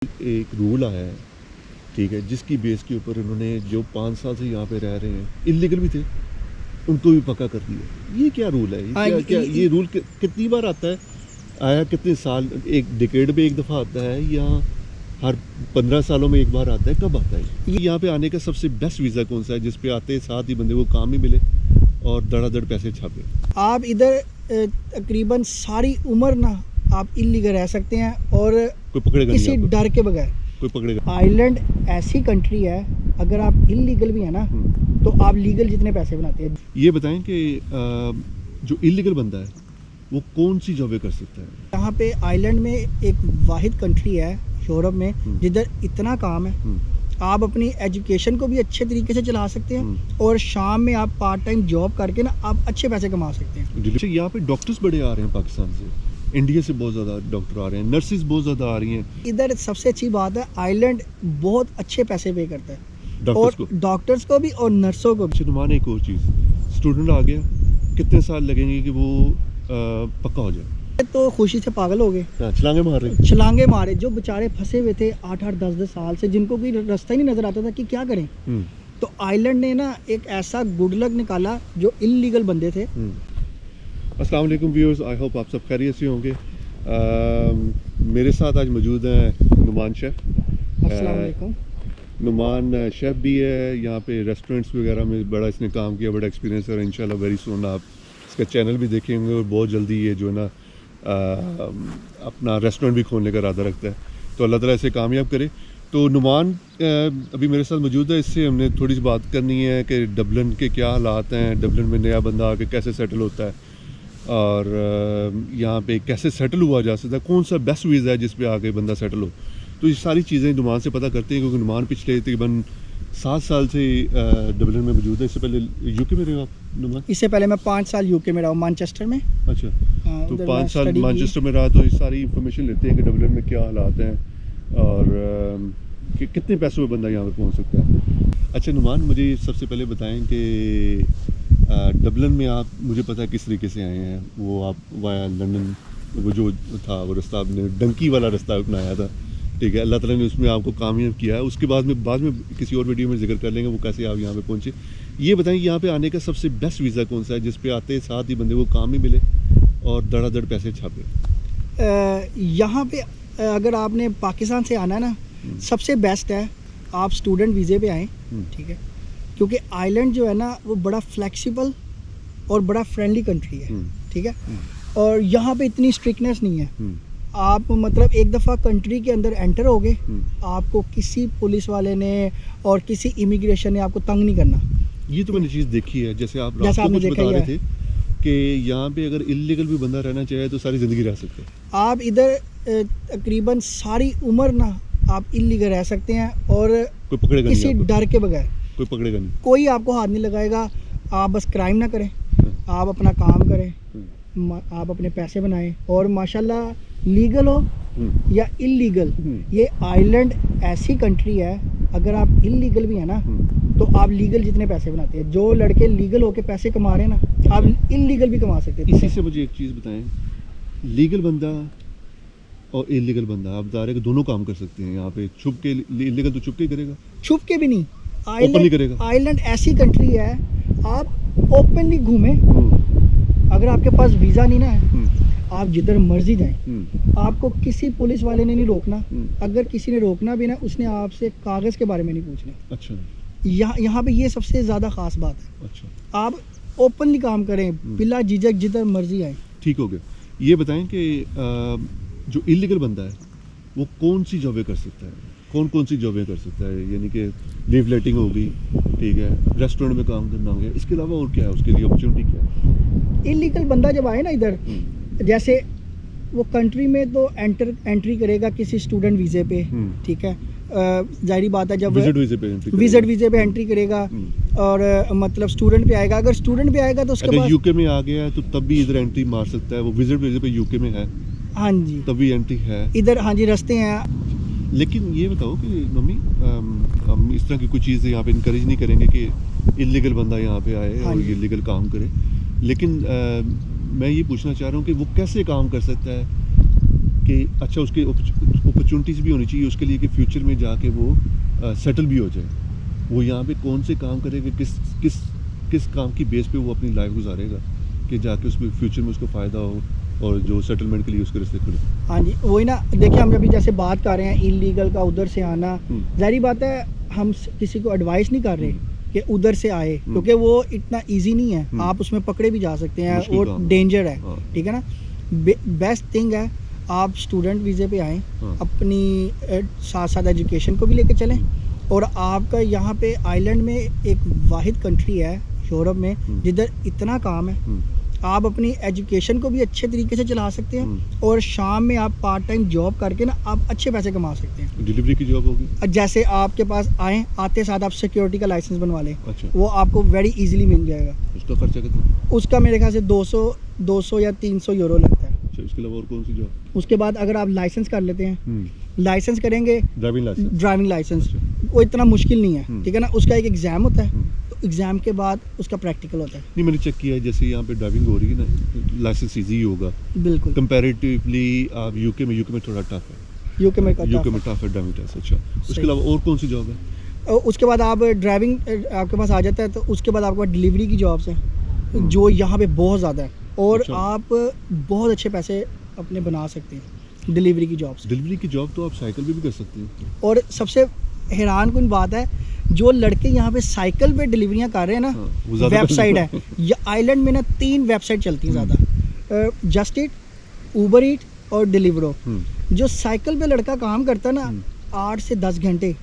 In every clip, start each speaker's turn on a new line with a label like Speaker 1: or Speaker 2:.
Speaker 1: एक रूल आया है, ठीक है, जिसकी बेस के ऊपर उन्होंने जो 5 साल से यहाँ पे रह रहे हैं, इल्लीगल भी थे, उनको भी पक्का कर दिया। ये क्या रूल है? ये रूल कितनी बार आता है? आया कितने साल, एक डिकेड में एक दफ़ा आता है या हर 15 सालों में एक बार आता है? कब आता है? ये यहाँ पे आने का सबसे बेस्ट वीज़ा कौन सा है जिस पे आते साथ ही बंदे को काम ही मिले और धड़ाधड़ पैसे छापे?
Speaker 2: आप इधर तकरीबन सारी उम्र ना आप इल्लीगल रह सकते हैं और
Speaker 1: कोई पकड़ेगा
Speaker 2: किसी
Speaker 1: नहीं,
Speaker 2: डर के बगैर।
Speaker 1: कोई पकड़ेगा।
Speaker 2: आयरलैंड ऐसी कंट्री है, अगर आप इल्लीगल भी है ना तो आप लीगल जितने पैसे बनाते हैं।
Speaker 1: ये बताएं कि जो इल्लीगल बंदा है वो कौन सी जॉबें कर सकता है?
Speaker 2: यहाँ पे आयरलैंड में एक वाहिद कंट्री है यूरोप में जिधर इतना काम है, आप अपनी एजुकेशन को भी अच्छे तरीके से चला सकते हैं और शाम में आप पार्ट टाइम जॉब करके ना आप अच्छे पैसे कमा सकते हैं।
Speaker 1: यहाँ पे डॉक्टर्स बड़े आ रहे हैं पाकिस्तान से, इंडिया से बहुत ज़्यादा डॉक्टर आ रहे हैं, नर्सेज बहुत ज़्यादा आ रही हैं।
Speaker 2: इधर सबसे अच्छी बात है, आयरलैंड बहुत अच्छे पैसे पे करता है और डॉक्टर्स को भी और नर्सों को भी।
Speaker 1: नुमान, एक और चीज़, स्टूडेंट आ गया, कितने साल लगेंगे कि वो पक्का हो जाए?
Speaker 2: तो खुशी से पागल हो गए, छलांगे मारे। जो बेचारे फंसे हुए थे 8-8, 10-10 साल से, जिनको कोई रास्ता ही नहीं नजर आता था कि क्या करें, तो आयरलैंड ने ना एक ऐसा गुड लक निकाला जो इल्लीगल बंदे थे।
Speaker 1: अस्सलाम वालेकुम व्यूअर्स, आई होप आप सब खैरियत से होंगे। मेरे साथ आज मौजूद हैं नुमान शेफ़।
Speaker 2: अस्सलाम वालेकुम।
Speaker 1: नुमान शेफ़ भी है, यहाँ पे रेस्टोरेंट्स वगैरह में बड़ा इसने काम किया, बड़ा एक्सपीरियंस है और इंशाल्लाह वेरी सून आप इसका चैनल भी देखेंगे और बहुत जल्दी ये जो है ना अपना रेस्टोरेंट भी खोलने का इरादा रखता है, तो अल्लाह ताला इसे कामयाब करे। तो नुमान अभी मेरे साथ मौजूद है, इससे हमने थोड़ी सी बात करनी है कि डबलिन के क्या हालात हैं, डबलिन में नया बंदा आके कैसे सेटल होता है और यहाँ पे कैसे सेटल हुआ जा सकता है, कौन सा बेस्ट वीज़ा है जिस पे आके बंदा सेटल हो। तो ये सारी चीज़ें नुमान से पता करते हैं, क्योंकि नुमान पिछले तकरीबन 7 साल से डबलिन में मौजूद है। इससे पहले यूके में रहे हो आप नुमान?
Speaker 2: इससे पहले मैं 5 साल यूके में रहा हूँ, मैनचेस्टर में।
Speaker 1: अच्छा, तो 5 साल मैनचेस्टर में रहा, तो ये सारी इन्फॉर्मेशन लेते हैं कि डबलिन में क्या हालात हैं और कि कितने पैसों में बंदा यहाँ पर पहुँच सकता है। अच्छा नुमान, मुझे सबसे पहले बताएं कि डबलिन में आप, मुझे पता है किस तरीके से आए हैं, वो आप वाया लंदन, वो जो था वो रास्ता आपने डंकी वाला रास्ता अपनाया था, ठीक है, अल्लाह ताला ने उसमें आपको कामयाब किया है। उसके बाद में किसी और वीडियो में जिक्र कर लेंगे वो कैसे आप यहाँ पे पहुँचे। ये बताएं यहाँ पे आने का सबसे बेस्ट वीज़ा कौन सा है जिस पे आते साथ ही बंदे को काम ही मिले और धड़ाधड़ पैसे छापे?
Speaker 2: यहाँ पे अगर आपने पाकिस्तान से आना है ना, सबसे बेस्ट है आप स्टूडेंट वीज़े पे आएँ, ठीक है, क्योंकि आइलैंड जो है ना वो बड़ा फ्लेक्सिबल और बड़ा फ्रेंडली कंट्री है, ठीक है, और यहाँ पे इतनी स्ट्रिक्टनेस नहीं है। आप मतलब एक दफ़ा कंट्री के अंदर एंटर हो गए, आपको किसी पुलिस वाले ने और किसी इमिग्रेशन ने आपको तंग नहीं करना।
Speaker 1: ये तो मैंने चीज़ देखी है, जैसे आप रात को कुछ बता रहे थे कि यहाँ पे अगर इल्लीगल भी बंदा रहना चाहे तो सारी ज़िंदगी रह सकते हैं।
Speaker 2: आप इधर तकरीबन सारी उम्र ना आप इल्लीगल रह सकते हैं और
Speaker 1: कोई पकड़ेगा नहीं,
Speaker 2: किसी डर के बगैर।
Speaker 1: कोई पकड़ेगा नहीं, कोई
Speaker 2: आपको हाथ नहीं लगाएगा। आप बस क्राइम ना करें, आप अपना काम करें, आप अपने पैसे बनाएं और माशाल्लाह लीगल हो या इल्लीगल, ये आयरलैंड ऐसी कंट्री है, अगर आप इल्लीगल भी है ना तो आप लीगल जितने पैसे बनाते हैं, जो लड़के लीगल होके पैसे कमा रहे हैं ना, आप इल्लीगल भी कमा सकते हैं।
Speaker 1: इसी से मुझे एक चीज़ बताएं, लीगल बंदा और इल्लीगल बंदा, आप बता रहे हैं कि दोनों काम कर सकते हैं यहाँ पे, छुप के? इल्लीगल तो छुप के करेगा,
Speaker 2: छुप के भी नहीं,
Speaker 1: ओपनली करेगा।
Speaker 2: आयरलैंड ऐसी कंट्री है, आप ओपनली घूमें, अगर आपके पास वीज़ा नहीं ना है आप जिधर मर्जी जाएं, आपको किसी पुलिस वाले ने नहीं रोकना। अगर किसी ने रोकना भी ना, उसने आपसे कागज़ के बारे में नहीं पूछना।
Speaker 1: अच्छा,
Speaker 2: यहाँ पे ये सबसे ज़्यादा ख़ास बात है।
Speaker 1: अच्छा,
Speaker 2: आप ओपनली काम करें, बिला झिझक जिधर मर्जी आए।
Speaker 1: ठीक हो गया। ये बताएं कि जो इल्लीगल बंदा है वो कौन सी जॉबें कर सकता है, कौन सी जॉबें कर सकता है? यानी कि लीफलेटिंग होगी, ठीक है, रेस्टोरेंट में काम करना हो गया, इसके अलावा और क्या है, उसके लिए अपॉर्चुनिटी क्या है?
Speaker 2: इल्लीगल बंदा जब आए ना इधर, जैसे वो कंट्री में तो एंट्री करेगा किसी स्टूडेंट वीज़े पे, ठीक है, जाहिर बात है जब विजिट वीज़े पे एंट्री करेगा और मतलब स्टूडेंट पे आएगा। अगर स्टूडेंट पे आएगा तो उसके बाद
Speaker 1: यूके में आ गया है तो तब भी इधर एंट्री मार सकता है, वो विजिट वीज़े पे यूके में है,
Speaker 2: हाँ जी,
Speaker 1: तभी एंट्री है
Speaker 2: इधर, हाँ जी, रास्ते हैं।
Speaker 1: लेकिन ये बताओ कि मम्मी, हम इस तरह की कोई चीज़ यहाँ पे इनकरेज नहीं करेंगे कि इल्लीगल बंदा यहाँ पे आए और इल्लीगल काम करे, लेकिन मैं ये पूछना चाह रहा हूँ कि वो कैसे काम कर सकता है कि अच्छा उसके अपॉर्चुनिटीज़ भी होनी चाहिए उसके लिए कि फ्यूचर में जाके वो सेटल भी हो जाए। वो यहाँ पे कौन से काम करेगा, किस किस किस काम की बेस पे वो अपनी लाइफ गुजारेगा कि जाके उसमें फ्यूचर में उसको फ़ायदा हो और जो सेटलमेंट के लिए उसके रास्ते खुले।
Speaker 2: हाँ जी, वही ना, देखिए हम अभी जैसे बात कर रहे हैं इलीगल का, उधर से आना, जाहिर बात है हम किसी को एडवाइस नहीं कर रहे कि उधर से आए, क्योंकि वो इतना इजी नहीं है, आप उसमें पकड़े भी जा सकते हैं
Speaker 1: मुश्किल
Speaker 2: और
Speaker 1: काम है।
Speaker 2: डेंजर है,
Speaker 1: हाँ।
Speaker 2: ठीक है ना। बेस्ट थिंग है आप स्टूडेंट वीज़े पे आएँ,
Speaker 1: हाँ।
Speaker 2: अपनी साथ साथ एजुकेशन को भी लेके चलें, और आपका यहाँ पे आइलैंड में एक वाहिद कंट्री है यूरोप में जिधर इतना काम है, आप अपनी एजुकेशन को भी अच्छे तरीके से चला सकते हैं और शाम में आप पार्ट टाइम जॉब करके ना आप अच्छे पैसे कमा सकते हैं।
Speaker 1: डिलीवरी की जॉब होगी।
Speaker 2: और जैसे आपके पास आते साथ आप सिक्योरिटी का लाइसेंस बनवा लें,
Speaker 1: अच्छा,
Speaker 2: वो आपको वेरी इजीली मिल जाएगा।
Speaker 1: उसका खर्चा कितना?
Speaker 2: उसका मेरे ख्याल से 200 या 300 यूरो लगता है।
Speaker 1: अच्छा, इसके अलावा और कौन सी जॉब?
Speaker 2: उसके बाद अगर आप लाइसेंस कर लेते हैं, लाइसेंस करेंगे,
Speaker 1: ड्राइविंग लाइसेंस।
Speaker 2: ड्राइविंग लाइसेंस वो इतना मुश्किल नहीं है, ठीक है ना। उसका एक एग्ज़ाम होता है,
Speaker 1: हम्म।
Speaker 2: तो एग्ज़ाम के बाद उसका प्रैक्टिकल होता है।
Speaker 1: नहीं, मैंने चेक किया है, जैसे यहाँ पे ड्राइविंग हो रही है ना, लाइसेंस इजी होगा
Speaker 2: बिल्कुल,
Speaker 1: कंपैरेटिवली। आप यूके में थोड़ा टफ है।
Speaker 2: यूके में
Speaker 1: यूके में टफ है ड्राइविंग टेस्ट। अच्छा, उसके
Speaker 2: सही।
Speaker 1: अलावा और कौन सी जॉब है?
Speaker 2: और उसके बाद आप ड्राइविंग आपके पास आ जाता है, तो उसके बाद आपके पास डिलीवरी की जॉब्स हैं जो यहाँ पे बहुत ज़्यादा है, और
Speaker 1: अच्छा।
Speaker 2: आप बहुत अच्छे पैसे अपने बना सकते हैं डिलीवरी की जॉब से।
Speaker 1: डिलीवरी की जॉब तो आप साइकिल पे भी कर सकते हैं।
Speaker 2: और सबसे हैरान कुन बात है, जो लड़के यहाँ पे साइकिल पे डिलीवरियाँ कर रहे हैं ना,
Speaker 1: हाँ, वो ज़्यादा
Speaker 2: वेबसाइट है ये आइलैंड में ना 3 वेबसाइट चलती हैं ज़्यादा, जस्ट इट, ऊबर ईट और डिलीवरो। जो साइकिल पे लड़का काम करता है ना 8 से 10 घंटे,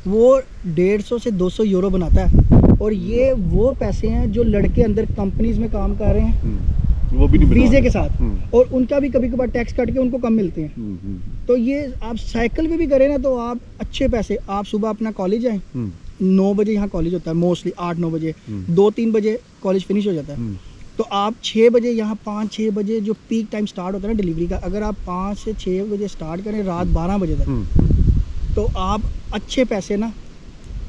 Speaker 2: वो 150 से 200 यूरो बनाता है, और ये वो पैसे हैं जो लड़के अंदर कंपनीज में काम कर रहे हैं
Speaker 1: वो भी नहीं बना
Speaker 2: वीज़े
Speaker 1: रहे।
Speaker 2: के साथ, और उनका भी कभी कभार टैक्स कट के उनको कम मिलते हैं। तो ये आप साइकिल पे भी करें ना तो आप अच्छे पैसे, आप सुबह अपना कॉलेज आए, 9 बजे यहाँ कॉलेज होता है मोस्टली, 8-9 बजे, 2-3 बजे कॉलेज फिनिश हो जाता है, तो आप 6 बजे यहाँ 5-6 बजे जो पीक टाइम स्टार्ट होता है ना डिलीवरी का, अगर आप 5 से 6 बजे स्टार्ट करें रात 12 बजे तक, तो आप अच्छे पैसे ना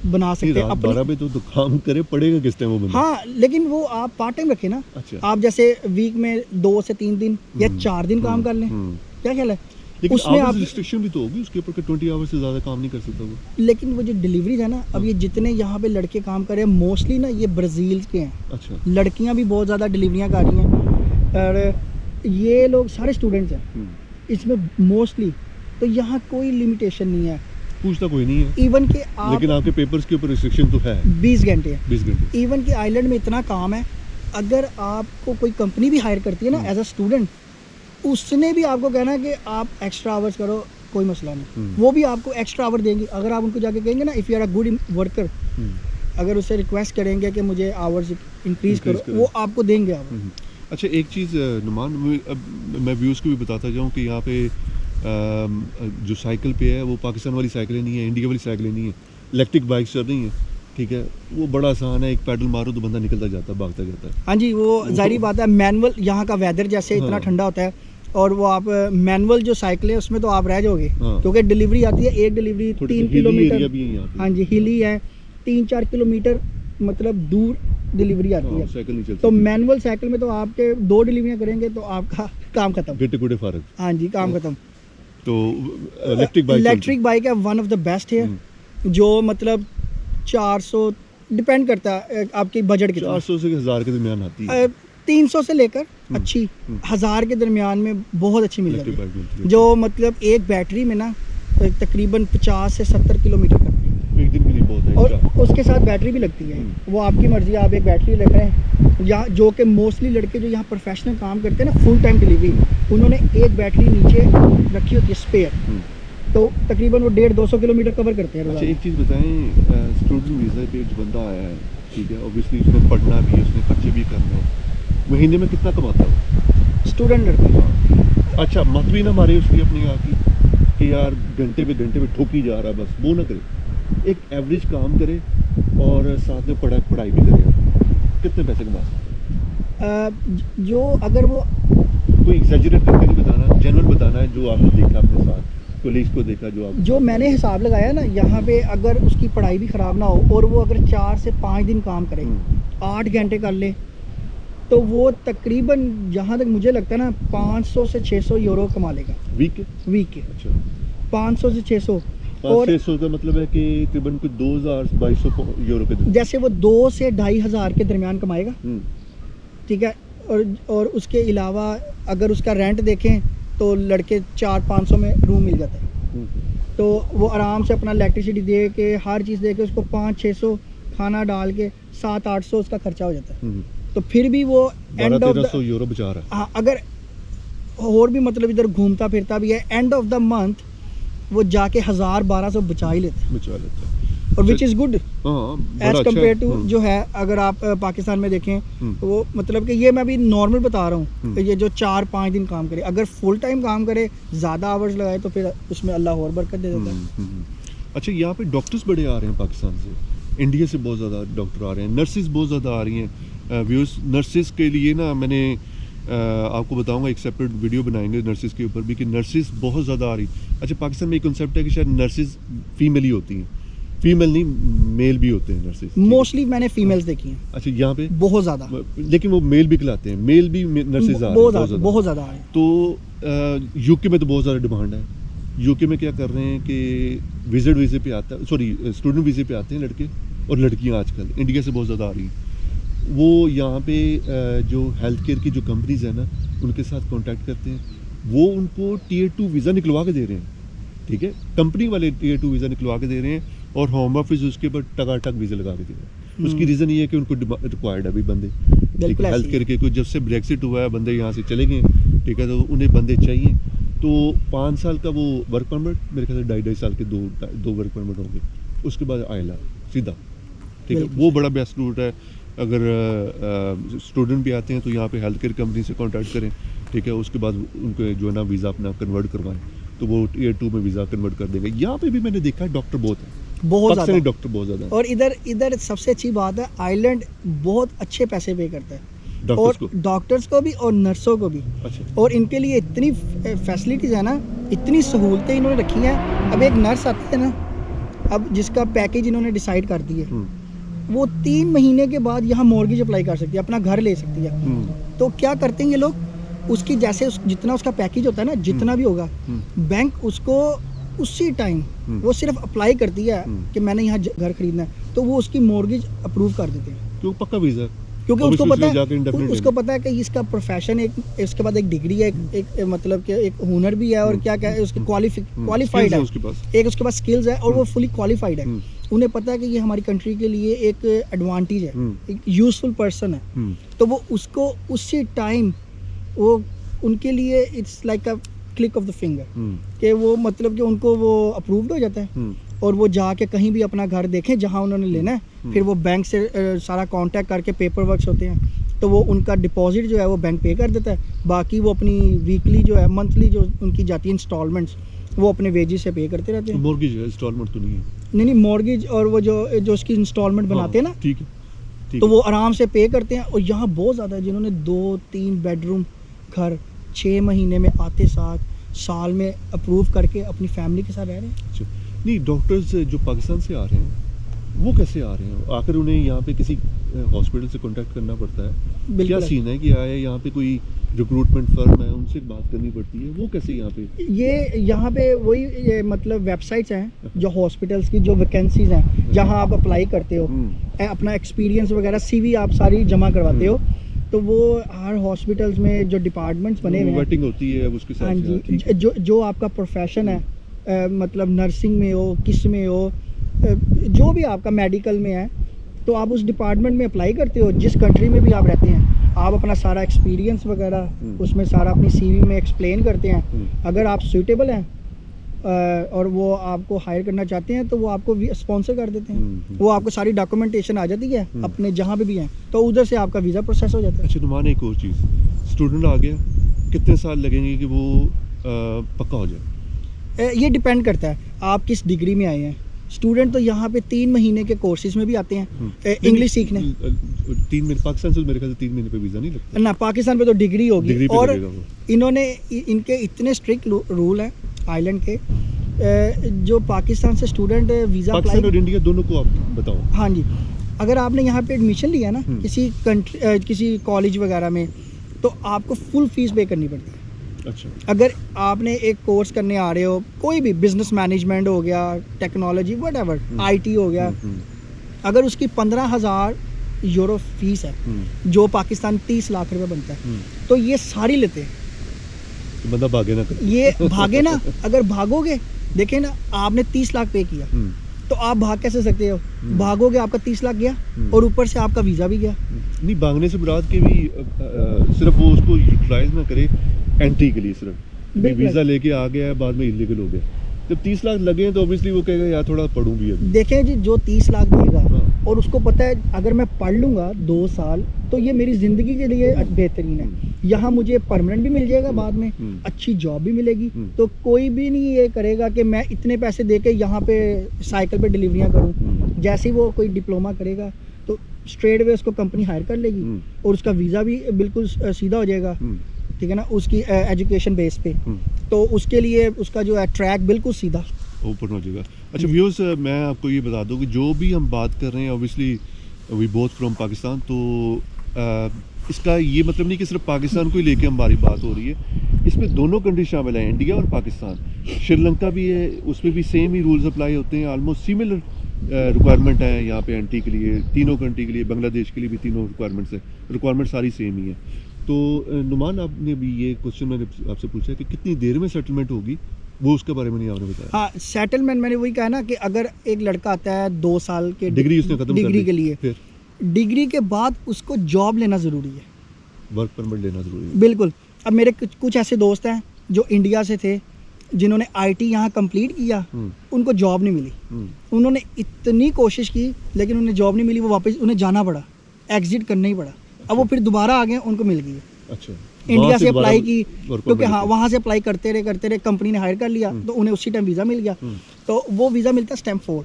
Speaker 2: बना सकते हैं अपने।
Speaker 1: 12 बजे तो काम करे, पड़ेगा किस टाइम वो बंदा?
Speaker 2: हाँ, लेकिन वो आप पार्ट टाइम रखें ना।
Speaker 1: अच्छा।
Speaker 2: आप जैसे वीक में 2 से 3 दिन या 4 दिन काम कर लें, क्या ख्याल है?
Speaker 1: लेकिन
Speaker 2: उसमें
Speaker 1: आप
Speaker 2: आप,
Speaker 1: रिस्ट्रिक्शन भी तो होगी उसके ऊपर कि 20 आवर्स से ज़्यादा काम नहीं कर सकता वो।
Speaker 2: लेकिन वो जो डिलीवरीज है ना, अब ये जितने यहाँ पे लड़के काम कर रहे हैं मोस्टली ना ये ब्राज़ील के हैं।
Speaker 1: अच्छा।
Speaker 2: लड़कियाँ भी बहुत ज़्यादा डिलीवरियाँ कर रही हैं, और ये लोग सारे स्टूडेंट्स हैं इसमें मोस्टली, तो यहाँ कोई लिमिटेशन नहीं है,
Speaker 1: पूछता कोई नहीं है।
Speaker 2: इवन के आप
Speaker 1: लेकिन आपके पेपर्स के ऊपर रिस्ट्रिक्शन तो है।
Speaker 2: 20 घंटे है,
Speaker 1: 20 घंटे।
Speaker 2: इवन कि आइलैंड में इतना काम है, अगर आपको कोई कंपनी भी हायर करती है ना एज अ स्टूडेंट, उसने भी आपको कहना है कि आप एक्स्ट्रा आवर्स करो, कोई मसला नहीं, वो भी आपको एक्स्ट्रा आवर देंगे। अगर आप उनको जाके कहेंगे ना if you are a good worker, अगर उससे रिक्वेस्ट करेंगे कि मुझे आवर्स इंक्रीज करो, वो आपको देंगे आवर।
Speaker 1: अच्छा, एक चीज़ नुमान, मैं व्यूज़ को भी बताता जाऊँ कि यहाँ पे जो साइकिल पे है वो पाकिस्तान वाली साइकिलें नहीं है, इंडिया वाली साइकिलें नहीं है, इलेक्ट्रिक बाइक्स चल रही हैं, ठीक है। वो बड़ा आसान है, एक पैडल मारो तो बंदा निकलता जाता है, भागता जाता है।
Speaker 2: हाँ जी, वो जाहिर बात है, मैनुअल यहाँ का वेदर जैसे इतना
Speaker 1: हाँ।
Speaker 2: ठंडा होता है, और वो आप मैनुअल जो साइकिल है उसमें तो आप रह जाओगे,
Speaker 1: हाँ।
Speaker 2: क्योंकि डिलीवरी आती है, एक डिलीवरी 3 किलोमीटर,
Speaker 1: भी है यहाँ पे।
Speaker 2: हाँ जी, हिली है, 3-4 किलोमीटर मतलब दूर डिलीवरी आती है।
Speaker 1: साइकिल नहीं चलती।
Speaker 2: तो मैनुअल साइकिल में तो आपके 2 डिलीवरियाँ करेंगे तो आपका काम खत्म।
Speaker 1: गिट्टे गुड्डे फारग।
Speaker 2: हाँ जी, काम खत्म।
Speaker 1: तो इलेक्ट्रिक
Speaker 2: बाइक है वन ऑफ द बेस्ट है, जो मतलब 400 डिपेंड करता है आपकी बजट कितना,
Speaker 1: 400 से 1000 के दरमियान आती है।
Speaker 2: 300 से लेकर अच्छी 1000 के दरमियान में बहुत अच्छी मिल जाती
Speaker 1: इलेक्ट्रिक बाइक मिलती
Speaker 2: है,
Speaker 1: है।
Speaker 2: जो मतलब एक बैटरी में ना तकरीबन 50 से 70 किलोमीटर करती है,
Speaker 1: एक दिन के लिए बहुत है।
Speaker 2: और उसके साथ बैटरी भी लगती है। वो आपकी मर्जी, आप एक बैटरी ले करें, या जो कि मोस्टली लड़के जो यहाँ प्रोफेशनल काम करते हैं ना फुल टाइम डिलीवरी, उन्होंने एक बैटरी नीचे रखी होती है स्पेयर, तो तकरीबन वो 150-200 किलोमीटर कवर करते हैं
Speaker 1: अच्छा,
Speaker 2: रोज़ाना।
Speaker 1: एक चीज़ बताएं, स्टूडेंट वीज़ा पे जो बंदा आया है, ठीक है, ऑब्वियसली उसने पढ़ना भी है, उसने खर्चे भी करने हैं, महीने में कितना कमाता है
Speaker 2: स्टूडेंट लड़का?
Speaker 1: अच्छा, मत भी ना मारे उसकी अपनी आँख कि यार घंटे पे ठोकी जा रहा है, बस वो ना करे, एक एवरेज काम करे और साथ में पढ़ाई भी करे, कितने पैसे कमा सकते हैं?
Speaker 2: जो अगर वो
Speaker 1: कोई एग्जैजरेट करके नहीं बताना, जेन्युइन बताना है, जो आपने देखा अपने साथ कोलीग्स को देखा,
Speaker 2: जो मैंने हिसाब लगाया ना, यहाँ पे अगर उसकी पढ़ाई भी ख़राब ना हो और वो अगर 4 से 5 दिन काम करे, 8 घंटे कर ले, तो वो तकरीबन जहाँ तक मुझे लगता है ना 500 से 600 यूरो कमा लेगा
Speaker 1: वीक के।
Speaker 2: वीक के।
Speaker 1: अच्छा,
Speaker 2: 500 से 600।
Speaker 1: 500 का मतलब है कि तकरीबन कुछ 2200 यूरो के दिन।
Speaker 2: जैसे वो 2 से 2500 के दरमियान कमाएगा, ठीक है। और उसके अलावा अगर उसका रेंट देखें तो लड़के 400-500 में रूम मिल जाता है। तो वो आराम से अपना इलेक्ट्रिसिटी दे के हर चीज़ दे के उसको 500-600 खाना डाल के 700-800 उसका खर्चा हो जाता है। तो फिर भी वो एंड ऑफ
Speaker 1: 1200 यूरो बचा रहा है।
Speaker 2: हाँ, अगर और भी मतलब इधर घूमता फिरता भी है, एंड ऑफ द मंथ वो जाके 1000-1200 बचा ही लेते हैं,
Speaker 1: बचा लेता है
Speaker 2: और विच इज़ गुड
Speaker 1: बड़ा
Speaker 2: एज
Speaker 1: अच्छा
Speaker 2: कम्पेयर
Speaker 1: है।
Speaker 2: टू जो है। अगर आप पाकिस्तान में देखें तो वो मतलब कि ये मैं अभी नॉर्मल बता रहा हूँ, ये जो 4-5 दिन काम करे, अगर फुल टाइम काम करे, ज़्यादा आवर्स लगाए, तो फिर उसमें अल्लाह और बरकत दे देता है।
Speaker 1: अच्छा, यहाँ पे डॉक्टर्स बड़े आ रहे हैं पाकिस्तान से, इंडिया से बहुत ज़्यादा डॉक्टर आ रहे हैं, नर्सेज बहुत ज़्यादा आ रही हैं। व्यूअर्स, नर्सेज के लिए ना मैंने आपको बताऊंगा, एक सेपरेट वीडियो बनाएंगे नर्सेज के ऊपर भी, कि नर्सेज बहुत ज़्यादा आ रही। अच्छा, पाकिस्तान में एक कंसेप्ट है कि शायद नर्सेज फीमेल ही होती हैं, फीमेल नहीं मेल भी होते हैं नर्सेज।
Speaker 2: मोस्टली मैंने फीमेल्स देखी हैं।
Speaker 1: अच्छा, यहाँ पे
Speaker 2: बहुत ज़्यादा,
Speaker 1: लेकिन वो मेल भी खिलाते हैं, मेल भी नर्सेज आ रहे हैं
Speaker 2: बहुत ज़्यादा आ रहे हैं।
Speaker 1: तो यूके में तो बहुत ज़्यादा डिमांड है। यूके में क्या कर रहे हैं कि विजिट वीज़े पे आता है, सॉरी स्टूडेंट वीज़े पे आते हैं लड़के और लड़कियां आजकल इंडिया से बहुत ज़्यादा आ रही हैं। वो यहाँ पे जो हेल्थ केयर की जो कंपनीज है ना, उनके साथ कांटेक्ट करते हैं, वो उनको Tier 2 वीज़ा निकलवा के दे रहे हैं, ठीक है। कंपनी वाले Tier 2 वीज़ा निकलवा के दे रहे हैं, और होम ऑफिस उसके ऊपर टकाटक वीज़ा लगा के दे रहे हैं। उसकी रीज़न ये है कि उनको रिक्वायर्ड है अभी बंदे, ठीक है। हेल्थ केयर के कुछ जब से ब्रेक्सिट हुआ है, बंदे यहाँ से चले गए, ठीक है, तो उन्हें बंदे चाहिए। तो 5 साल का वो वर्क परमिट, मेरे ख्याल से 2.5 साल के दो वर्क परमिट होंगे, उसके बाद आयला सीधा, ठीक है। वो बड़ा बेस्ट रूट है। अगर स्टूडेंट भी आते हैं तो यहाँ पे हेल्थ केयर कंपनी से कांटेक्ट करें, ठीक है, उसके बाद उनको जो है ना वीज़ा अपना कन्वर्ट करवाएं, तो वो Tier 2 में वीज़ा कन्वर्ट कर देंगे। यहाँ पे भी मैंने देखा है डॉक्टर बहुत है,
Speaker 2: बहुत ज़्यादा
Speaker 1: डॉक्टर बहुत ज़्यादा है।
Speaker 2: और इधर सबसे अच्छी बात है, आइलैंड बहुत अच्छे पैसे पे करता है, और डॉक्टर्स को भी और नर्सों को भी।
Speaker 1: अच्छा।
Speaker 2: और इनके लिए इतनी फैसिलिटीज़ है ना, इतनी सहूलतें इन्होंने रखी हैं। अब एक नर्स आती है ना, अब जिसका पैकेज इन्होंने डिसाइड कर दिया है, वो 3 महीने के बाद यहाँ मॉर्गेज अप्लाई कर सकती है, अपना घर ले सकती है। तो क्या करते हैं ये लोग, उसकी जैसे जितना उसका पैकेज होता है ना, जितना भी होगा, बैंक उसको उसी टाइम वो सिर्फ अप्लाई करती है कि मैंने यहाँ घर खरीदना है, तो वो उसकी मॉर्गेज अप्रूव कर देते हैं,
Speaker 1: क्यों पक्का वीज़ा,
Speaker 2: क्योंकि उसको पता है कि इसका प्रोफेशन है, इसके बाद एक डिग्री है, एक मतलब कि एक हुनर भी है, और क्या क्या है, उसकी क्वालिफाइड है, एक उसके पास स्किल्स है, और वो फुली क्वालिफाइड है। उन्हें पता है कि ये हमारी कंट्री के लिए एक एडवांटेज है, एक यूजफुल पर्सन है। तो वो उसको उसी टाइम वो उनके लिए it's like a click of the finger, कि वो मतलब कि उनको वो अप्रूव्ड हो जाता है, और वो जाके कहीं भी अपना घर देखें जहां उन्होंने लेना है। फिर वो बैंक से सारा कांटेक्ट करके पेपर वर्क्स होते हैं, तो वो उनका डिपॉजिट जो है वो बैंक पे कर देता है। बाकी वो अपनी वीकली जो है, मंथली जो उनकी जाती है इंस्टॉलमेंट्स, वो अपने वेजेस से पे करते रहते हैं।
Speaker 1: मॉर्गेज है, इंस्टॉलमेंट तो नहीं है।
Speaker 2: नहीं, मॉर्गेज और वो जो उसकी इंस्टॉलमेंट बनाते हैं ना,
Speaker 1: ठीक है,
Speaker 2: तो वो आराम से पे करते हैं। और यहाँ बहुत ज़्यादा है जिन्होंने 2-3 बेडरूम घर 6 महीने में आते साथ साल में अप्रूव करके अपनी फैमिली के साथ रह रहे हैं।
Speaker 1: अच्छा, नहीं डॉक्टर्स जो पाकिस्तान से आ रहे हैं वो कैसे आ रहे हैं? आकर उन्हें यहाँ पे किसी हॉस्पिटल से कांटेक्ट करना पड़ता है? क्या सीन है कि आए यहाँ पे कोई रिक्रूटमेंट फर्म है, उनसे बात करनी पड़ती है, वो कैसे यहाँ पे?
Speaker 2: ये यहाँ पे वही ये मतलब वेबसाइट्स हैं जो हॉस्पिटल्स की जो वैकेंसीज हैं, जहाँ आप अप्लाई करते हो, अपना एक्सपीरियंस वगैरह CV आप सारी जमा करवाते हो, तो वो हर हॉस्पिटल्स में जो डिपार्टमेंट्स बने हुए हैं,
Speaker 1: वेटिंग होती है उसके साथ।
Speaker 2: हाँ जी, जो आपका प्रोफेशन है, मतलब नर्सिंग में हो, किस में हो, जो भी आपका मेडिकल में है, तो आप उस डिपार्टमेंट में अप्लाई करते हो, जिस कंट्री में भी आप रहते हैं। आप अपना सारा एक्सपीरियंस वगैरह उसमें सारा अपनी CV में एक्सप्लेन करते हैं। अगर आप सूटेबल हैं और वो आपको हायर करना चाहते हैं, तो वो आपको स्पॉन्सर कर देते हैं। वो आपको सारी डॉक्यूमेंटेशन आ जाती है अपने जहाँ पे भी हैं, तो उधर से आपका वीज़ा प्रोसेस हो जाता है।
Speaker 1: अच्छा, नुमान एक और चीज़, स्टूडेंट आ गया, कितने साल लगेंगे कि वो पक्का हो जाए?
Speaker 2: ये डिपेंड करता है आप किस डिग्री में आए हैं। स्टूडेंट तो यहाँ पे 3 महीने के कोर्सेज में भी आते हैं इंग्लिश सीखने।
Speaker 1: 3 महीने पाकिस्तान से मेरे ख्याल से 3 महीने पे वीज़ा नहीं लगता
Speaker 2: ना, पाकिस्तान पे तो डिग्री होगी। और इन्होंने इनके इतने स्ट्रिक्ट रूल हैं आइलैंड के, जो पाकिस्तान से स्टूडेंट वीज़ा
Speaker 1: पाकिस्तान और इंडिया दोनों को आप बताओ।
Speaker 2: हाँ जी, अगर आपने यहाँ पे एडमिशन लिया ना किसी कॉलेज वगैरह में, तो आपको फुल फीस पे करनी पड़ती है।
Speaker 1: अच्छा।
Speaker 2: अगर आपने एक कोर्स करने आ रहे हो, कोई भी बिजनेस मैनेजमेंट हो गया, टेक्नोलॉजी व्हाटएवर, आईटी हो गया, अगर उसकी 15,000 यूरो फीस है, जो पाकिस्तान 30 लाख रुपए बनता है, तो ये सारी लेते हैं।
Speaker 1: तो बंदा भागे ना करे।
Speaker 2: ये भागे ना, अगर भागोगे, देखें ना, आपने 30 लाख पे किया, तो आप भाग कैसे सकते हो? भागोगे, आपका 30 लाख गया और ऊपर से आपका वीज़ा भी गया।
Speaker 1: नहीं, भागने से मुराद के भी सिर्फ वो उसको यूटिलाइज ना करे एंट्री के लिए, सिर्फ
Speaker 2: बिल्कुल।
Speaker 1: वीज़ा लेके आ गया है, बाद में इलीगल हो गया। जब 30 लाख लगे हैं तो ऑब्वियसली वो कहेगा यार थोड़ा पढ़ूँ भी अभी।
Speaker 2: देखें जी, जो 30 लाख देगा
Speaker 1: हाँ।
Speaker 2: और उसको पता है अगर मैं पढ़ लूँगा 2 साल तो ये मेरी ज़िंदगी के लिए बेहतरीन है, यहाँ मुझे परमानेंट भी मिल जाएगा, बाद में अच्छी जॉब भी मिलेगी, तो कोई भी नहीं ये करेगा कि मैं इतने पैसे दे के यहाँ पे साइकिल पे डिलीवरियाँ करूँ। जैसे ही वो कोई डिप्लोमा करेगा तो स्ट्रेट वे उसको कंपनी हायर कर लेगी और उसका वीज़ा भी बिल्कुल सीधा हो जाएगा, ठीक है ना, उसकी एजुकेशन बेस पे। तो उसके लिए उसका जो है ट्रैक बिल्कुल सीधा
Speaker 1: ओपन हो जाएगा। अच्छा व्यूअर्स, मैं आपको ये बता दूं कि जो भी हम बात कर रहे हैं, obviously we both from Pakistan, तो इसका ये मतलब नहीं कि सिर्फ पाकिस्तान को ही लेके हमारी बात हो रही है, इसमें दोनों कंट्री शामिल हैं, इंडिया और पाकिस्तान। श्रीलंका भी है, उसमें भी सेम ही रूल्स अप्लाई होते हैं, ऑलमोस्ट सिमिलर रिक्वायरमेंट है यहाँ पे एंट्री के लिए, तीनों कंट्री के लिए, बांग्लादेश के लिए भी तीनों रिक्वायरमेंट्स है, रिक्वायरमेंट सारी सेम ही है। तो नुमान, आपने भी ये क्वेश्चन मैंने आपसे पूछा कि कितनी देर में सेटलमेंट होगी, वो उसके बारे में नहीं आपने बताया।
Speaker 2: हाँ, सेटलमेंट मैंने वही कहा ना कि अगर एक लड़का आता है 2 साल के
Speaker 1: डिग्री उसने खत्म कर
Speaker 2: डिग्री
Speaker 1: दी,
Speaker 2: के लिए,
Speaker 1: फिर
Speaker 2: डिग्री के बाद उसको जॉब लेना ज़रूरी है,
Speaker 1: वर्क परमिट लेना जरूरी है।
Speaker 2: बिल्कुल। अब मेरे कुछ ऐसे दोस्त हैं जो इंडिया से थे, जिन्होंने आईटी यहाँ कंप्लीट किया, उनको जॉब नहीं मिली, उन्होंने इतनी कोशिश की लेकिन उन्हें जॉब नहीं मिली, वो वापस उन्हें जाना पड़ा, एग्जिट करना ही पड़ा। अब वो फिर दोबारा आ गए, उनको मिल गई।
Speaker 1: अच्छा,
Speaker 2: इंडिया से अप्लाई की,
Speaker 1: work
Speaker 2: क्योंकि
Speaker 1: permit
Speaker 2: हाँ
Speaker 1: लेते।
Speaker 2: वहाँ से अप्लाई करते रहे, कंपनी ने हायर कर लिया, तो उन्हें उसी टाइम वीज़ा मिल गया। तो वो वीज़ा मिलता है स्टैम्प 4,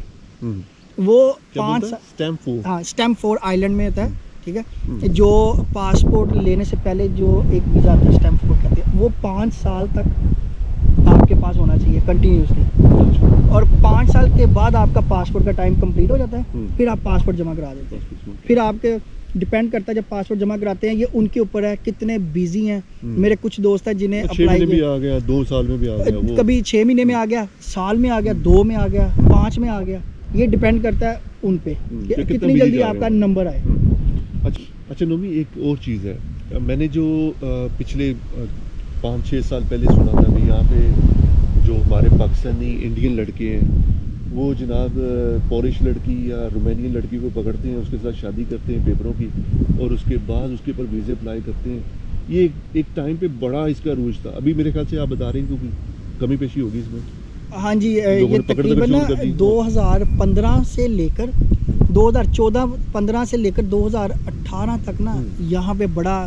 Speaker 2: वो 5
Speaker 1: स्टैम्प 4।
Speaker 2: हाँ, स्टैम्प 4 आइलैंड में होता है, ठीक है। जो पासपोर्ट लेने से पहले जो एक वीज़ा आता है, स्टैम्प 4 कहते हैं, वो 5 साल तक आपके पास होना चाहिए कंटिन्यूसली, और 5 साल के बाद आपका पासपोर्ट का टाइम कंप्लीट हो जाता है, फिर आप पासपोर्ट जमा करा देते हैं। फिर आपके डिपेंड करता है, जब पासपोर्ट जमा कराते हैं, ये उनके ऊपर है कितने बिजी हैं। मेरे कुछ दोस्त हैं जिन्हें
Speaker 1: 6 महीने भी आ गया, 2 साल में भी आ गया, वो
Speaker 2: कभी 6 महीने में आ गया, साल में आ गया, 2 में आ गया, 5 में आ गया, ये डिपेंड करता है उन पे कि
Speaker 1: कितना
Speaker 2: कितनी
Speaker 1: busy
Speaker 2: जल्दी
Speaker 1: जा रहे
Speaker 2: आपका
Speaker 1: हैं।
Speaker 2: नंबर आए।
Speaker 1: अच्छा नोमी, एक और चीज़ है, मैंने जो पिछले 5-6 साल पहले सुना था कि यहाँ पे जो हमारे पाकिस्तानी इंडियन लड़के हैं, वो जनाब पॉरिश लड़की या रोमानियन लड़की को पकड़ते हैं, उसके साथ शादी करते हैं पेपरों की, और उसके बाद उसके ऊपर वीज़े अप्लाई करते हैं। ये एक टाइम पे बड़ा इसका रूज था, अभी मेरे ख्याल से आप बता रहे हैं क्योंकि कमी पेशी होगी इसमें।
Speaker 2: हाँ जी,
Speaker 1: लोगों
Speaker 2: ये
Speaker 1: ने पकड़
Speaker 2: तकरीबन ना
Speaker 1: शुरू कर दी।
Speaker 2: 2015 से लेकर 2014-15 से लेकर 2018 तक ना यहाँ पे बड़ा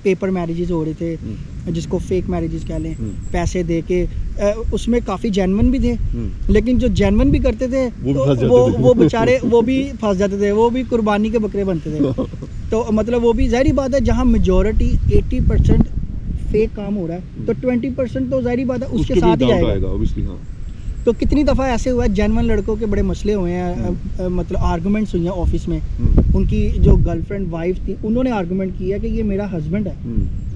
Speaker 2: पेपर मैरिजेस हो रहे थे, जिसको फेक मैरिजेस कह लें, पैसे दे के। उसमें काफ़ी जेन्युइन भी थे, लेकिन जो जेन्युइन भी करते थे
Speaker 1: वो भी
Speaker 2: तो
Speaker 1: फंस जाते थे।
Speaker 2: वो बेचारे वो भी फंस जाते थे, वो भी कुर्बानी के बकरे बनते थे। तो मतलब वो भी ज़ाहिर बात है, जहाँ मेजॉरिटी 80% फेक काम हो रहा है, तो 20% तो ज़ाहिर बात है उसके साथ ही आएगा।
Speaker 1: ऑब्वियसली हाँ।
Speaker 2: तो कितनी दफ़ा ऐसे हुआ है, जेन्युइन लड़कों के बड़े मसले हुए हैं, मतलब आर्गूमेंट्स हुई हैं ऑफिस में। उनकी जो गर्लफ्रेंड वाइफ थी, उन्होंने आर्गूमेंट किया कि ये मेरा हस्बैंड है,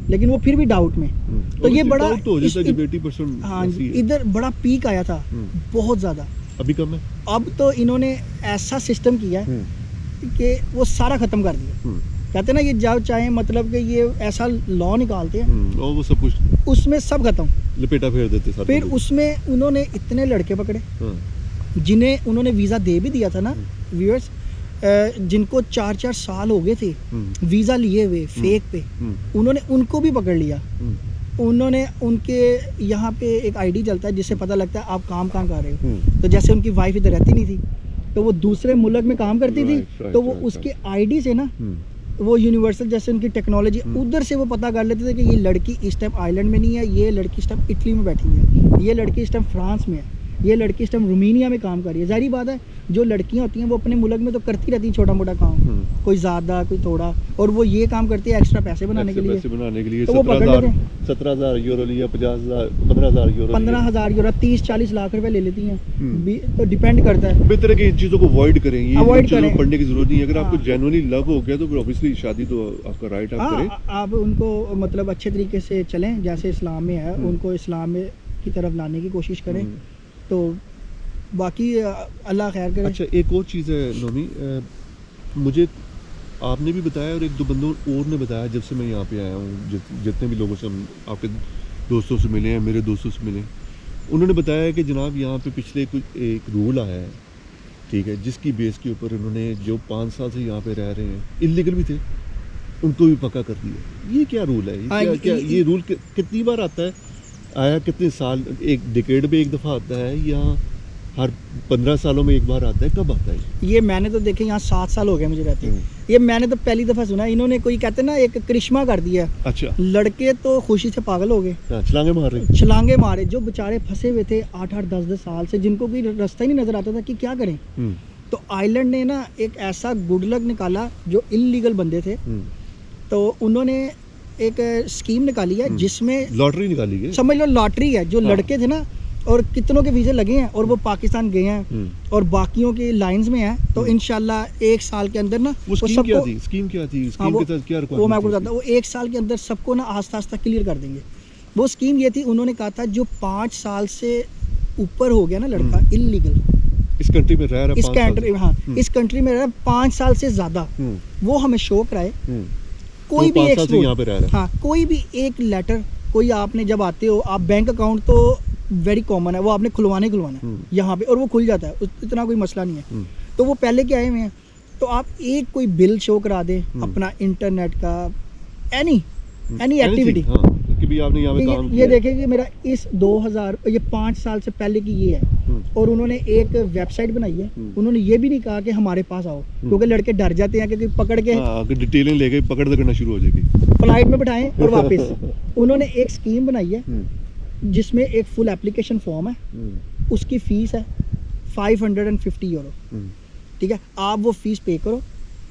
Speaker 2: लेकिन वो फिर भी डाउट में। तो ये बड़ा
Speaker 1: तो हो जाता है जब 80%
Speaker 2: हाँ
Speaker 1: ऐसी
Speaker 2: जी,
Speaker 1: है।
Speaker 2: इधर बड़ा पीक आया था, बहुत ज़्यादा।
Speaker 1: अभी कम है।
Speaker 2: अब तो इन्होंने ऐसा सिस्टम किया है कि वो सारा ख़त्म कर दिया। कहते हैं ना, ये जब चाहे मतलब कि ये ऐसा लॉ निकालते हैं,
Speaker 1: और वो सब कुछ
Speaker 2: उसमें सब खत्म,
Speaker 1: लपेटा फेर देते सारे।
Speaker 2: फिर उसमें उन्होंने इतने लड़के पकड़े जिन्हें उन्होंने वीज़ा दे भी दिया था ना व्यूअर्स, जिनको 4-4 साल हो गए थे वीज़ा लिए हुए फेक पे, उन्होंने उनको भी पकड़ लिया। उन्होंने उनके यहाँ पे एक आईडी चलता है जिससे पता लगता है आप काम कहाँ कर रहे हो। तो जैसे उनकी वाइफ इधर रहती नहीं थी, तो वो दूसरे मुल्क में काम करती थी, तो वो उसके आईडी से ना, वो यूनिवर्सल जैसे उनकी टेक्नोलॉजी, उधर से वो पता कर लेते थे कि ये लड़की इस टाइम आइलैंड में नहीं है, ये लड़की इस टाइम इटली में बैठी है, ये लड़की इस टाइम फ्रांस में है। ये लड़की इस टाइम रोमानिया में काम कर रही है। जाहिर बात है जो लड़कियां होती हैं वो अपने मुल्क में तो करती रहती हैं छोटा मोटा काम, कोई ज़्यादा कोई थोड़ा, और वो ये काम करती है एक्स्ट्रा पैसे बनाने के लिए।
Speaker 1: पैसे बनाने के लिए
Speaker 2: तो वो पकड़ लेते हैं।
Speaker 1: 17,000 यूरो लिया, 50,000 15,000 यूरो
Speaker 2: 15,000 यूरो 30-40 लाख रुपए ले लेती हैं। तो डिपेंड करता है।
Speaker 1: बेहतर है कि इन चीज़ों को अवॉइड करें, ये
Speaker 2: Avoid
Speaker 1: इन चीज़ों
Speaker 2: करें।
Speaker 1: को पढ़ने की जरूरत नहीं है। अगर आपको
Speaker 2: हाँ।
Speaker 1: जेन्युइनली लव हो गया तो फिर ऑब्वियसली शादी तो आपका राइट आप करें।
Speaker 2: हाँ, आप उनको मतलब अच्छे तरीके से चलें जैसे इस्लाम में है, उनको इस्लाम में की तरफ लाने की कोशिश करें। तो बाकी अल्लाह खैर करे।
Speaker 1: अच्छा, एक और चीज़ है नोमी, मुझे आपने भी बताया और एक दो बंदों और ने बताया जब से मैं यहाँ पे आया हूँ, जितने भी लोगों से हम आपके दोस्तों से मिले हैं, मेरे दोस्तों से मिले, उन्होंने बताया कि जनाब यहाँ पे पिछले कुछ एक रूल आया है, ठीक है, जिसकी बेस के ऊपर उन्होंने जो 5 साल से यहाँ पे रह रहे हैं, इलीगल भी थे, उनको भी पक्का कर दिया। ये क्या रूल है? ये रूल कितनी बार आता है? आया कितने साल, एक डिकेड पे एक दफ़ा आता है या हर 15 सालों में एक बार आता है? कब आता है
Speaker 2: ये? मैंने तो देखे यहाँ 7 साल हो गए मुझे रहते हैं। ये मैंने तो पहली दफ़ा सुना। इन्होंने कोई कहते हैं ना एक करिश्मा कर दिया।
Speaker 1: अच्छा,
Speaker 2: लड़के तो खुशी से पागल हो गए,
Speaker 1: छलांगे मार रहे।
Speaker 2: छलांगे मारे। जो बेचारे फंसे हुए थे 8-8 10-10 साल से, जिनको कोई रास्ता ही नहीं नजर आता था कि क्या करें, तो आइलैंड ने ना एक ऐसा गुड लक निकाला। जो इलीगल बंदे थे तो उन्होंने एक स्कीम निकाली है जिसमें
Speaker 1: लॉटरी निकाली गई,
Speaker 2: समझ लो लॉटरी है। जो लड़के थे ना, और कितनों के वीज़े लगे हैं और वो पाकिस्तान गए हैं और बाकियों के लाइंस में हैं, तो इंशाल्लाह 1 साल के अंदर ना
Speaker 1: वो स्कीम क्या थी? स्कीम क्या थी?
Speaker 2: हाँ,
Speaker 1: स्कीम के तहत क्या
Speaker 2: वो मैं आपको
Speaker 1: रिक्वायरमेंट
Speaker 2: बताता हूँ। वो 1 साल के अंदर सबको ना आस्ता आस्ता क्लियर कर देंगे। वो स्कीम ये थी, उन्होंने कहा था जो 5 साल से ऊपर हो गया ना लड़का इलीगल
Speaker 1: इस कंट्री में रह रहा है,
Speaker 2: इस कंट्री, हाँ इस कंट्री में रह रहा है 5 साल से ज़्यादा, वो हमें शो कराए। कोई भी एक
Speaker 1: यहाँ पे रह रहा है,
Speaker 2: हाँ कोई भी एक लेटर, कोई आपने जब आते हो आप, बैंक अकाउंट तो वेरी कॉमन है, वो आपने खुलवाना है यहाँ पे, और वो खुल जाता है, इतना कोई मसला नहीं है। तो वो पहले के आए हुए हैं, तो आप एक कोई बिल शो करा दें अपना इंटरनेट का, एनी एक्टिविटी
Speaker 1: कि भी आपने यहाँ पे काम
Speaker 2: ये देखें कि मेरा इस 2000 ये 5 साल से पहले की ये है। और उन्होंने एक वेबसाइट बनाई है। उन्होंने ये भी नहीं कहा कि हमारे पास आओ, क्योंकि लड़के डर जाते हैं क्योंकि पकड़ के
Speaker 1: डिटेलिंग लेके पकड़ करना शुरू हो जाएगी,
Speaker 2: फ्लाइट में बिठाएं और वापस। उन्होंने एक स्कीम बनाई है जिसमें एक फुल एप्लीकेशन फॉर्म है, उसकी फीस है 550 यूरो, ठीक है। आप वो फीस पे करो,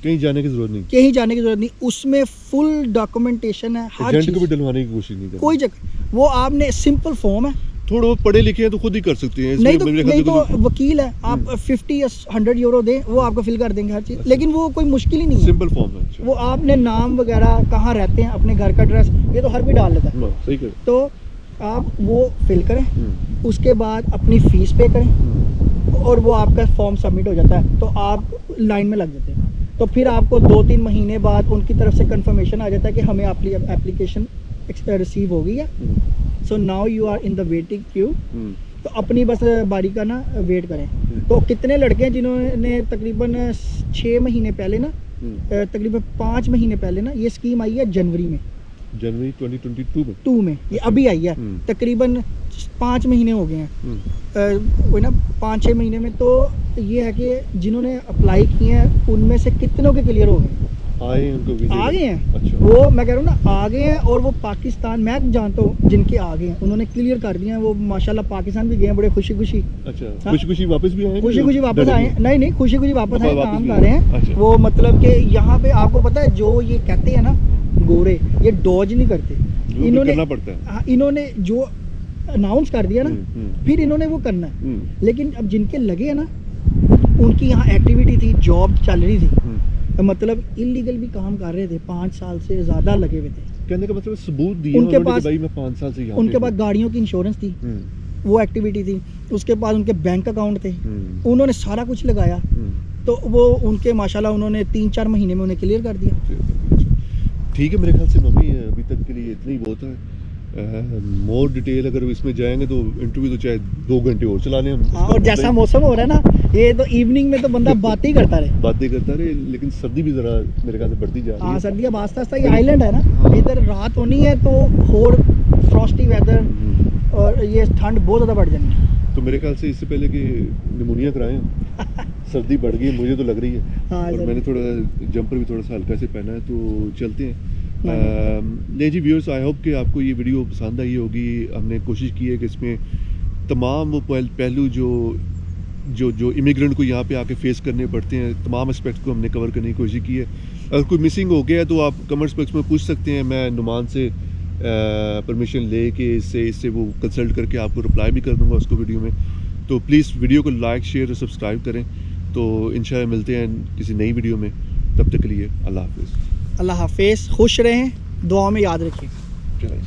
Speaker 1: कहीं जाने की जरूरत नहीं,
Speaker 2: कहीं जाने की जरूरत नहीं, उसमें फुल डॉक्यूमेंटेशन है, हर
Speaker 1: एजेंट को भी डलवाने की कोशिश नहीं करनी,
Speaker 2: कोई जगह। वो आपने सिंपल फॉर्म है,
Speaker 1: थोड़ा बहुत पढ़े लिखे हैं तो खुद ही कर सकते हैं।
Speaker 2: नहीं तो वकील है, आप 50 या 100 यूरो दें, वो आपको फिल कर देंगे हर चीज़। लेकिन वो कोई मुश्किल ही नहीं है,
Speaker 1: सिंपल फॉर्म है। अच्छा।
Speaker 2: वो आपने नाम वगैरह, कहाँ रहते हैं, अपने घर का एड्रेस, ये तो हर कोई डाल लेता है।
Speaker 1: सही कर।
Speaker 2: तो आप वो फिल करें, उसके बाद अपनी फ़ीस पे करें और वो आपका फॉर्म सबमिट हो जाता है, तो आप लाइन में लग जाते हैं। तो फिर आपको 2-3 महीने बाद उनकी तरफ से कंफर्मेशन आ जाता है कि हमें आपकी एप्लीकेशन रिसीव हो गई है, so now you are in the waiting queue. तो अपनी बस बारी का ना वेट करें। तो कितने लड़के हैं जिन्होंने तकरीबन 6 महीने पहले ना, तकरीबन 5 महीने पहले ना, ये स्कीम आई है जनवरी 2022 में ये अभी आई है, तकरीबन 5 महीने हो गए हैं, वही ना 5-6 महीने में। तो ये है कि जिन्होंने अप्लाई किए हैं उनमें से कितनों के क्लियर हो गए,
Speaker 1: आए उनको वीज़े
Speaker 2: आ गए हैं।
Speaker 1: अच्छा।
Speaker 2: वो मैं कह रहा हूँ ना, आ गए हैं। और वो पाकिस्तान, मैं जानता हूँ जिनके आ गए हैं, उन्होंने क्लियर कर दिया है, वो माशाल्लाह पाकिस्तान भी गए हैं बड़े खुशी खुशी।
Speaker 1: अच्छा,
Speaker 2: हाँ?
Speaker 1: खुशी खुशी वापस भी आए,
Speaker 2: खुशी खुशी वापस आए। नहीं खुशी खुशी वापस आए, काम
Speaker 1: भी
Speaker 2: कर रहे हैं।
Speaker 1: अच्छा।
Speaker 2: वो मतलब कि यहाँ पे आपको पता है, जो ये कहते हैं ना गोरे, ये डॉज नहीं करते, इन्होंने
Speaker 1: करना पड़ता है।
Speaker 2: हाँ, इन्होंने जो अनाउंस कर दिया ना, फिर इन्होंने वो करना है। लेकिन अब जिनके लगे हैं ना, उनकी यहाँ एक्टिविटी थी, जॉब चल रही थी, मतलब इलीगल भी काम कर रहे थे, 5 साल से ज़्यादा लगे हुए थे।
Speaker 1: कहने का मतलब सबूत दिया
Speaker 2: उनके
Speaker 1: उन्होंने
Speaker 2: पास,
Speaker 1: कि भाई मैं 5 साल से यहाँ
Speaker 2: उनके
Speaker 1: पे
Speaker 2: पास
Speaker 1: हूँ।
Speaker 2: गाड़ियों की इंश्योरेंस थी, वो एक्टिविटी थी, उसके बाद उनके बैंक अकाउंट थे, उन्होंने सारा कुछ लगाया। तो वो उनके माशाल्लाह उन्होंने 3-4 महीने में उन्हें क्लियर कर दिया।
Speaker 1: ठीक है, मेरे ख्याल से मम्मी अभी तक के लिए इतना ही बहुत है। मोर डिटेल अगर इसमें जाएंगे तो इंटरव्यू तो चाहे 2 घंटे और चला लें हम।
Speaker 2: हाँ, और जैसा मौसम हो रहा है ना, ये तो इवनिंग में तो बंदा बातें ही करता रहे,
Speaker 1: बातें करता रहे, लेकिन सर्दी भी जरा मेरे ख्याल से बढ़ती जा रही
Speaker 2: हाँ
Speaker 1: है।
Speaker 2: सर्दी अब आस्ता आस्ता, ये आइलैंड है ना, इधर रात होनी है तो और फ्रॉस्टी वेदर, और ये ठंड बहुत ज़्यादा बढ़ जानी है।
Speaker 1: तो मेरे ख्याल से इससे पहले कि निमोनिया कराएं, सर्दी बढ़ गई है, मुझे तो लग रही है।
Speaker 2: हाँ,
Speaker 1: और मैंने थोड़ा जंपर भी थोड़ा सा हल्का से पहना है, तो चलते हैं। नहीं जी व्यूअर्स, आई होप कि आपको ये वीडियो पसंद आई होगी। हमने कोशिश की है कि इसमें तमाम वो पहलू जो इमिग्रेंट को यहाँ पे आके फेस करने पड़ते हैं, तमाम एस्पेक्ट को हमने कवर करने की कोशिश की है। अगर कोई मिसिंग हो गया है तो आप कमेंट्स बॉक्स में पूछ सकते हैं, मैं नुमान से परमिशन ले के इससे वो कंसल्ट करके आपको रिप्लाई भी कर दूँगा उसको वीडियो में। तो प्लीज़ वीडियो को लाइक, शेयर और सब्सक्राइब करें। तो इंशाल्लाह मिलते हैं किसी नई वीडियो में, तब तक के लिए अल्लाह हाफिज़।
Speaker 2: अल्लाह हाफिज़, खुश रहें, दुआ में याद रखिए।
Speaker 1: चलिए।